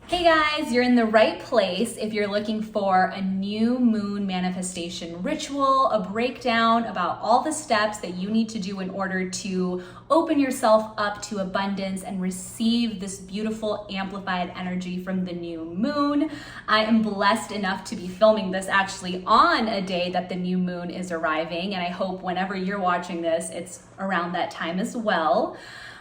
Hey guys, you're in the right place if you're looking for a new moon manifestation ritual, a breakdown about all the steps that you need to do in order to open yourself up to abundance and receive this beautiful amplified energy from the new moon. I am blessed enough to be filming this actually on a day that the new moon is arriving, and I hope whenever you're watching this, it's around that time as well.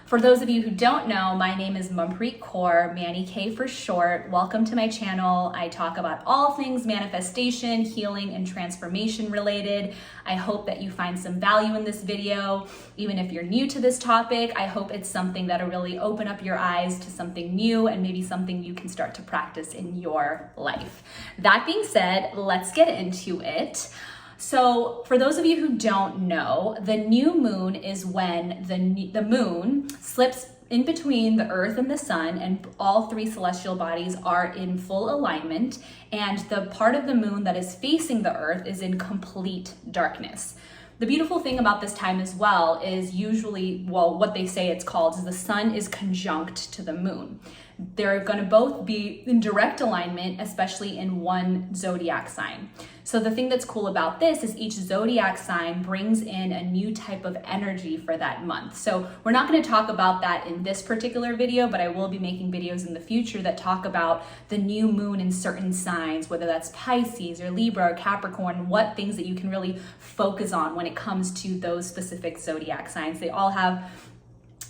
For those of you who don't know, my name is Manpreet Kaur, Manny K for short. Welcome to my channel. I talk about all things manifestation, healing, and transformation related. I hope that you find some value in this video. Even if you're new to this topic, I hope it's something that'll really open up your eyes to something new and maybe something you can start to practice in your life. That being said, let's get into it. So for those of you who don't know, the new moon is when the moon slips in between the earth and the sun, and all three celestial bodies are in full alignment, and the part of the moon that is facing the earth is in complete darkness. The beautiful thing about this time as well is usually, well, what they say it's called is the sun is conjunct to the moon. They're going to both be in direct alignment, especially in one zodiac sign. So the thing that's cool about this is each zodiac sign brings in a new type of energy for that month. So we're not going to talk about that in this particular video, but I will be making videos in the future that talk about the new moon in certain signs, whether that's Pisces or Libra or Capricorn, what things that you can really focus on when it comes to those specific zodiac signs. They all have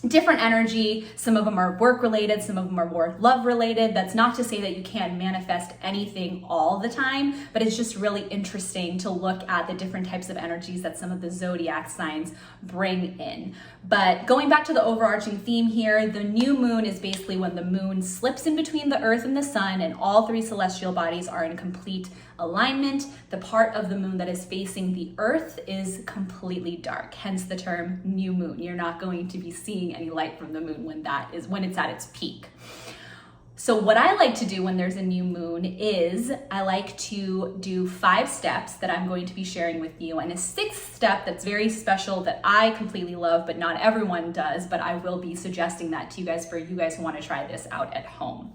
different energy. Some of them are work related, some of them are more love related. That's not to say that you can't manifest anything all the time, but it's just really interesting to look at the different types of energies that some of the zodiac signs bring in. But going back to the overarching theme here, the new moon is basically when the moon slips in between the earth and the sun, and all three celestial bodies are in complete alignment. The part of the moon that is facing the earth is completely dark, hence the term new moon. You're not going to be seeing any light from the moon when it's at its peak. So what I like to do when there's a new moon is I like to do 5 steps that I'm going to be sharing with you, and a 6th step that's very special that I completely love, but not everyone does, but I will be suggesting that to you guys for you guys who want to try this out at home.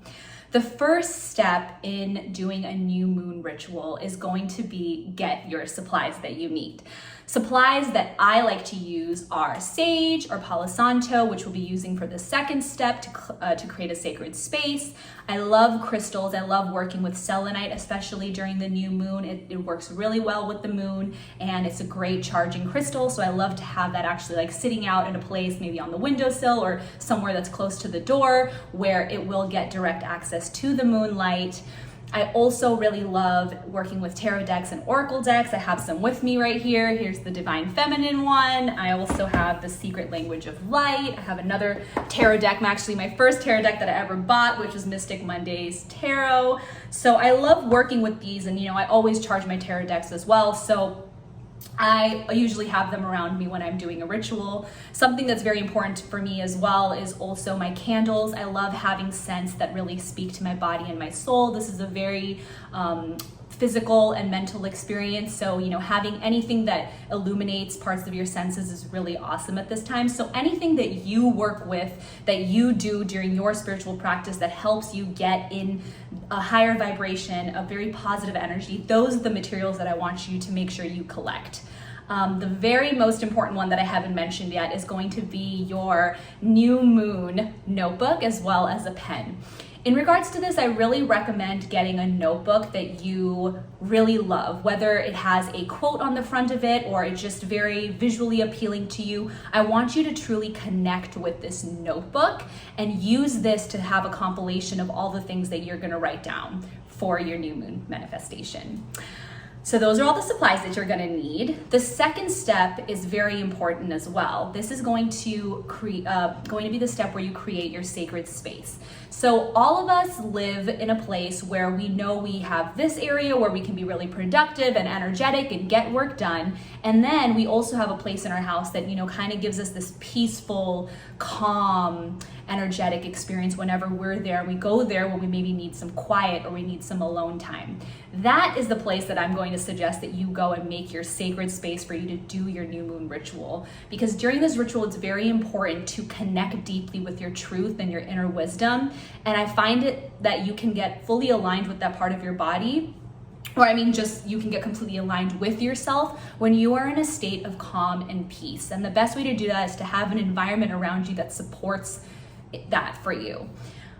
The first step in doing a new moon ritual is going to be get your supplies that you need. Supplies that I like to use are sage or Palo Santo, which we'll be using for the second step to create a sacred space. I love crystals. I love working with selenite, especially during the new moon. It works really well with the moon, and it's a great charging crystal. So I love to have that actually like sitting out in a place, maybe on the windowsill or somewhere that's close to the door where it will get direct access to the moonlight. I also really love working with tarot decks and oracle decks. I have some with me right here. Here's the Divine Feminine one. I also have the Secret Language of Light. I have another tarot deck, actually my first tarot deck that I ever bought, which was Mystic Mondays Tarot. So I love working with these, and I always charge my tarot decks as well. So I usually have them around me when I'm doing a ritual. Something that's very important for me as well is also my candles. I love having scents that really speak to my body and my soul. This is a very physical and mental experience. So, having anything that illuminates parts of your senses is really awesome at this time. So anything that you work with, that you do during your spiritual practice that helps you get in a higher vibration, a very positive energy, those are the materials that I want you to make sure you collect. The very most important one that I haven't mentioned yet is going to be your new moon notebook as well as a pen. In regards to this, I really recommend getting a notebook that you really love, whether it has a quote on the front of it or it's just very visually appealing to you. I want you to truly connect with this notebook and use this to have a compilation of all the things that you're going to write down for your new moon manifestation. So those are all the supplies that you're going to need. The second step is very important as well. This is going to be the step where you create your sacred space. So all of us live in a place where we know we have this area where we can be really productive and energetic and get work done. And then we also have a place in our house that, kind of gives us this peaceful, calm energetic experience whenever we're there. We go there when we maybe need some quiet or we need some alone time. That is the place that I'm going to suggest that you go and make your sacred space for you to do your new moon ritual. Because during this ritual, it's very important to connect deeply with your truth and your inner wisdom. And I find it that you can get fully aligned with that part of your body, or just you can get completely aligned with yourself when you are in a state of calm and peace. And the best way to do that is to have an environment around you that supports that for you.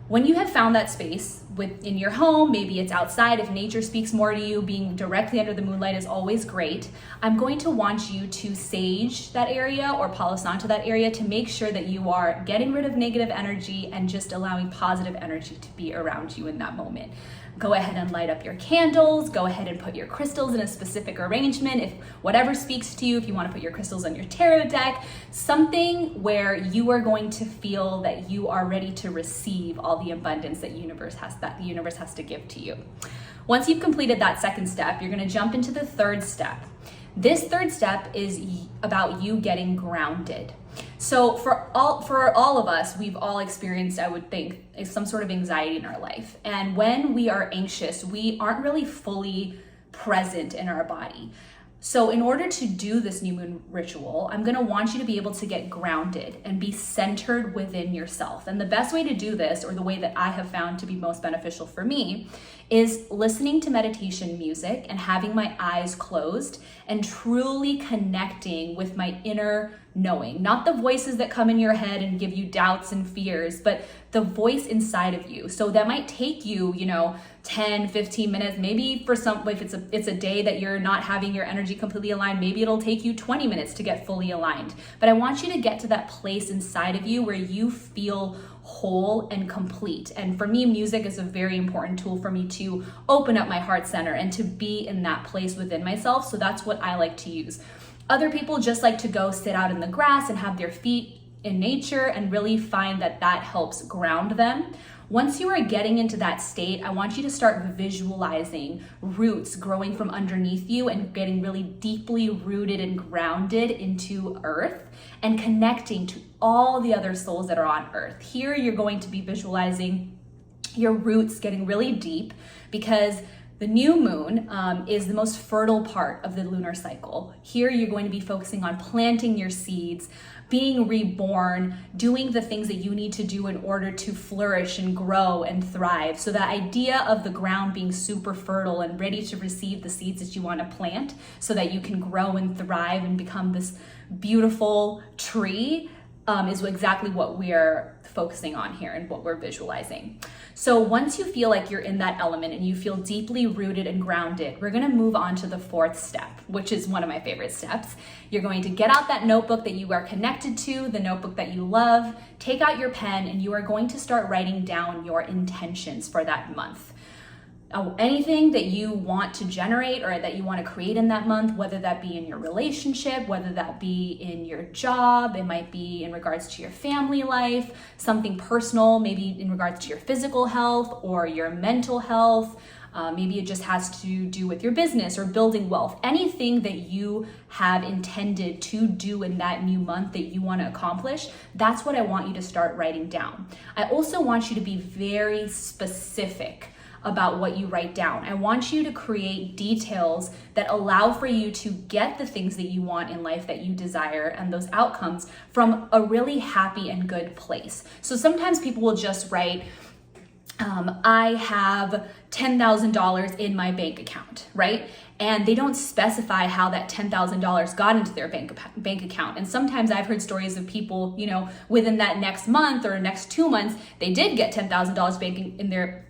When you have found that space within your home, maybe it's outside, if nature speaks more to you, being directly under the moonlight is always great. I'm going to want you to sage that area or Palo Santo that area to make sure that you are getting rid of negative energy and just allowing positive energy to be around you in that moment. Go ahead and light up your candles. Go ahead and put your crystals in a specific arrangement. If whatever speaks to you, if you want to put your crystals on your tarot deck, something where you are going to feel that you are ready to receive all the abundance that the universe has to give to you. Once you've completed that second step, you're going to jump into the third step. This third step is about you getting grounded. So for all of us, we've all experienced, I would think, some sort of anxiety in our life. And when we are anxious, we aren't really fully present in our body. So in order to do this new moon ritual, I'm going to want you to be able to get grounded and be centered within yourself. And the best way to do this, or the way that I have found to be most beneficial for me, is listening to meditation music and having my eyes closed and truly connecting with my inner knowing. Not the voices that come in your head and give you doubts and fears, but the voice inside of you. So that might take you, 10, 15 minutes, maybe for some, if it's a day that you're not having your energy completely aligned, maybe it'll take you 20 minutes to get fully aligned. But I want you to get to that place inside of you where you feel whole and complete. And for me, music is a very important tool for me to open up my heart center and to be in that place within myself. So that's what I like to use. Other people just like to go sit out in the grass and have their feet in nature and really find that helps ground them. Once you are getting into that state, I want you to start visualizing roots growing from underneath you and getting really deeply rooted and grounded into earth and connecting to all the other souls that are on earth. Here you're going to be visualizing your roots getting really deep, because the new moon is the most fertile part of the lunar cycle. Here you're going to be focusing on planting your seeds, being reborn, doing the things that you need to do in order to flourish and grow and thrive. So the idea of the ground being super fertile and ready to receive the seeds that you want to plant so that you can grow and thrive and become this beautiful tree is exactly what we're focusing on here and what we're visualizing. So once you feel like you're in that element and you feel deeply rooted and grounded, we're going to move on to the fourth step, which is one of my favorite steps. You're going to get out that notebook that you are connected to, the notebook that you love, take out your pen, and you are going to start writing down your intentions for that month. Anything that you want to generate or that you want to create in that month, whether that be in your relationship, whether that be in your job, it might be in regards to your family life, something personal, maybe in regards to your physical health or your mental health. Maybe it just has to do with your business or building wealth. Anything that you have intended to do in that new month that you want to accomplish, that's what I want you to start writing down. I also want you to be very specific about what you write down. I want you to create details that allow for you to get the things that you want in life that you desire and those outcomes from a really happy and good place. So sometimes people will just write, I have $10,000 in my bank account, right? And they don't specify how that $10,000 got into their bank account. And sometimes I've heard stories of people, within that next month or next 2 months, they did get $10,000 banking in their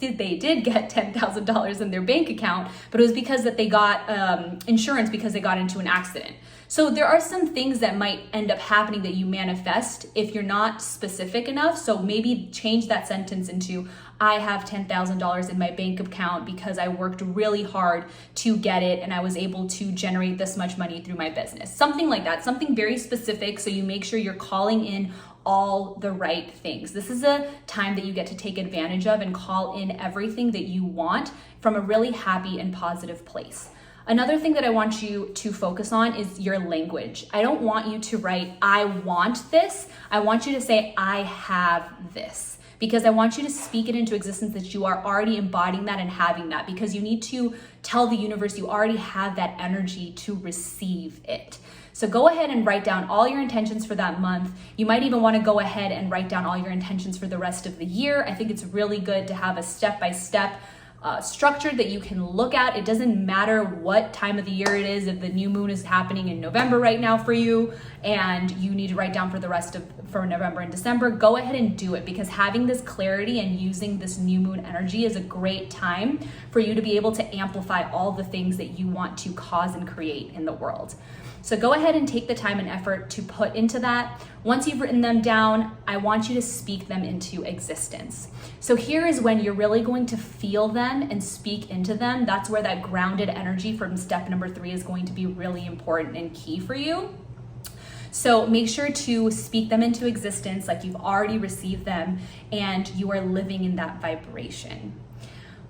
they did get $10,000 in their bank account, but it was because that they got insurance because they got into an accident. So there are some things that might end up happening that you manifest if you're not specific enough. So maybe change that sentence into, I have $10,000 in my bank account because I worked really hard to get it and I was able to generate this much money through my business. Something like that, something very specific, so you make sure you're calling in all the right things. This is a time that you get to take advantage of and call in everything that you want from a really happy and positive place. Another thing that I want you to focus on is your language. I don't want you to write, I want this. I want you to say, I have this. Because I want you to speak it into existence that you are already embodying that and having that, because you need to tell the universe you already have that energy to receive it. So go ahead and write down all your intentions for that month. You might even want to go ahead and write down all your intentions for the rest of the year. I think it's really good to have a step-by-step structure that you can look at. It doesn't matter what time of the year it is. If the new moon is happening in November right now for you and you need to write down for November and December, go ahead and do it, because having this clarity and using this new moon energy is a great time for you to be able to amplify all the things that you want to cause and create in the world. So go ahead and take the time and effort to put into that. Once you've written them down, I want you to speak them into existence. So here is when you're really going to feel them and speak into them. That's where that grounded energy from step number 3 is going to be really important and key for you. So make sure to speak them into existence like you've already received them and you are living in that vibration.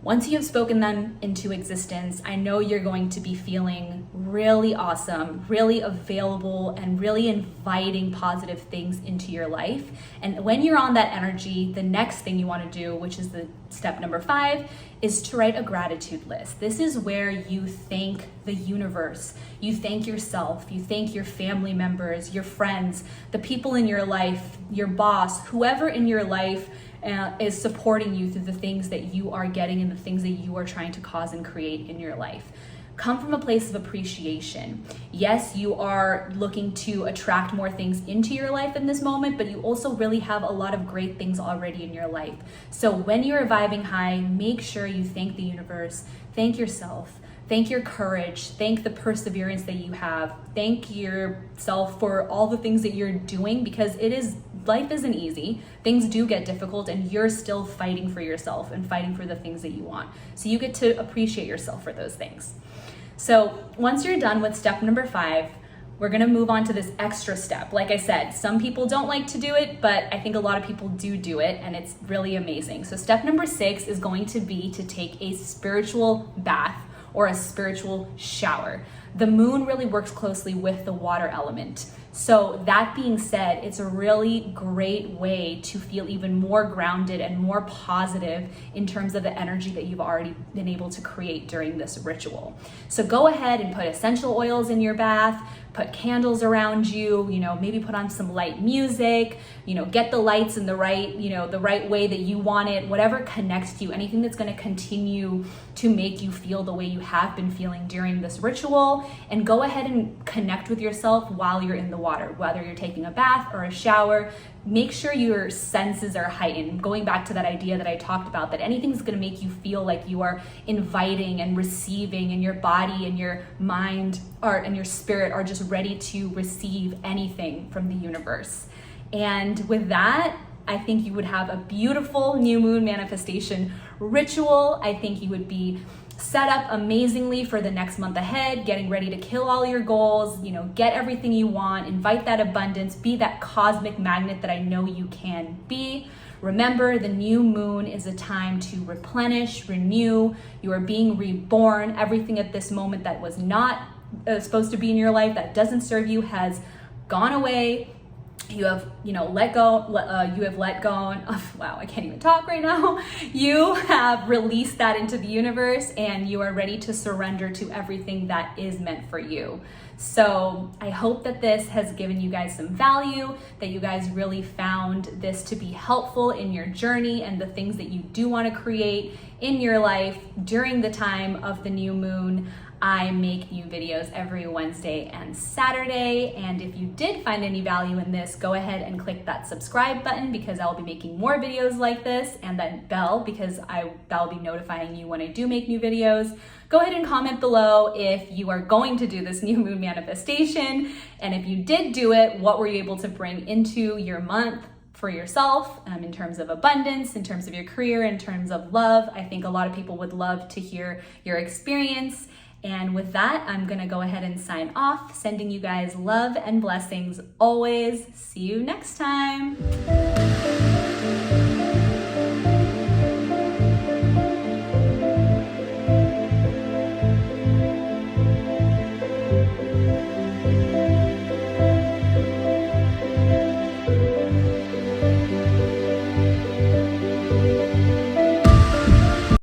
Once you have spoken them into existence, I know you're going to be feeling really awesome, really available, and really inviting positive things into your life. And when you're on that energy, the next thing you want to do, which is the step number 5, is to write a gratitude list. This is where you thank the universe, you thank yourself, you thank your family members, your friends, the people in your life, your boss, whoever in your life is supporting you through the things that you are getting and the things that you are trying to cause and create in your life. Come from a place of appreciation. Yes, you are looking to attract more things into your life in this moment, but you also really have a lot of great things already in your life. So when you're vibing high, make sure you thank the universe, thank yourself, thank your courage, thank the perseverance that you have, thank yourself for all the things that you're doing, because life isn't easy. Things do get difficult and you're still fighting for yourself and fighting for the things that you want. So you get to appreciate yourself for those things. So once you're done with step number 5, we're gonna move on to this extra step. Like I said, some people don't like to do it, but I think a lot of people do it, and it's really amazing. So step number 6 is going to be to take a spiritual bath or a spiritual shower. The moon really works closely with the water element. So that being said, it's a really great way to feel even more grounded and more positive in terms of the energy that you've already been able to create during this ritual. So go ahead and put essential oils in your bath, put candles around you, maybe put on some light music, get the lights in the right way that you want it, whatever connects to you, anything that's going to continue to make you feel the way you have been feeling during this ritual. And go ahead and connect with yourself while you're in the water, whether you're taking a bath or a shower. Make sure your senses are heightened. Going back to that idea that I talked about, that anything's going to make you feel like you are inviting and receiving, and your body and your mind and your spirit are just ready to receive anything from the universe. And with that, I think you would have a beautiful new moon manifestation ritual. I think you would be set up amazingly for the next month ahead, getting ready to kill all your goals, get everything you want, invite that abundance, be that cosmic magnet that I know you can be. Remember, the new moon is a time to replenish, renew. You are being reborn. Everything at this moment that was not supposed to be in your life, that doesn't serve you, has gone away. You have, let go. You have let go of, wow, I can't even talk right now. You have released that into the universe, and you are ready to surrender to everything that is meant for you. So I hope that this has given you guys some value, that you guys really found this to be helpful in your journey and the things that you do want to create in your life during the time of the new moon. I make new videos every Wednesday and Saturday, and if you did find any value in this, go ahead and click that subscribe button, because I will be making more videos like this, and that bell, because that will be notifying you when I do make new videos. Go ahead and comment below if you are going to do this new moon manifestation, and if you did do it, what were you able to bring into your month for yourself, in terms of abundance, in terms of your career, in terms of love. I think a lot of people would love to hear your experience. And with that, I'm gonna go ahead and sign off, sending you guys love and blessings always. See you next time.